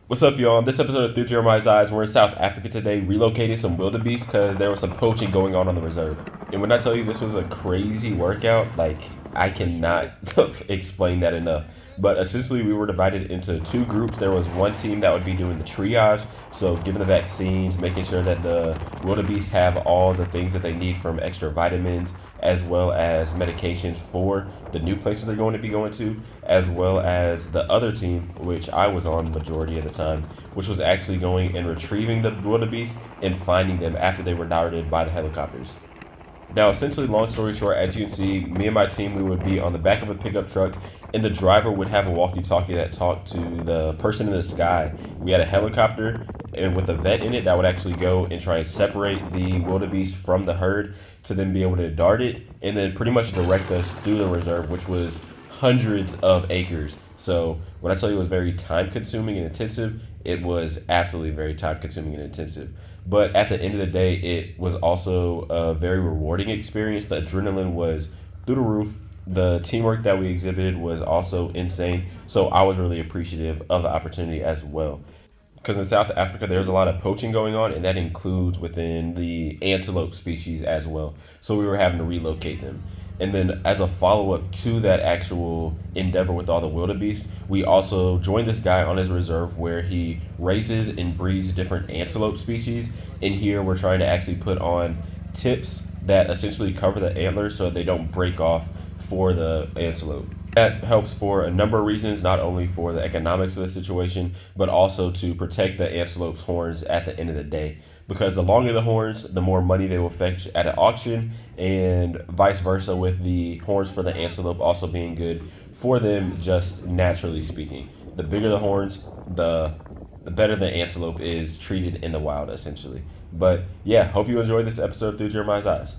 What's up, y'all? In this episode of Through Jeremiah's Eyes, we're in South Africa today, relocating some wildebeest because there was some poaching going on the reserve. And when I tell you this was a crazy workout, like, I cannot explain that enough. But essentially, we were divided into two groups. There was one team that would be doing the triage, so giving the vaccines, making sure that the wildebeest have all the things that they need from extra vitamins, as well as medications for the new places they're going to be going to, as well as the other team, which I was on majority of the time, which was actually going and retrieving the wildebeest and finding them after they were darted by the helicopters. Now, essentially, long story short, as you can see, me and my team, we would be on the back of a pickup truck, and the driver would have a walkie-talkie that talked to the person in the sky. We had a helicopter, and with a vet in it that would actually go and try and separate the wildebeest from the herd to then be able to dart it, and then pretty much direct us through the reserve, which was hundreds of acres. So when I tell you it was very time consuming and intensive, it was absolutely very time consuming and intensive. But at the end of the day, it was also a very rewarding experience. The adrenaline was through the roof. The teamwork that we exhibited was also insane. So I was really appreciative of the opportunity as well. Because in South Africa, there's a lot of poaching going on, and that includes within the antelope species as well. So we were having to relocate them. And then, as a follow up to that actual endeavor with all the wildebeest, we also joined this guy on his reserve where he raises and breeds different antelope species. And here, we're trying to actually put on tips that essentially cover the antlers so they don't break off for the antelope. That helps for a number of reasons, not only for the economics of the situation, but also to protect the antelope's horns at the end of the day. Because the longer the horns, the more money they will fetch at an auction, and vice versa with the horns for the antelope also being good for them, just naturally speaking. The bigger the horns, the better the antelope is treated in the wild, essentially. But yeah, hope you enjoyed this episode through Jeremiah's Eyes.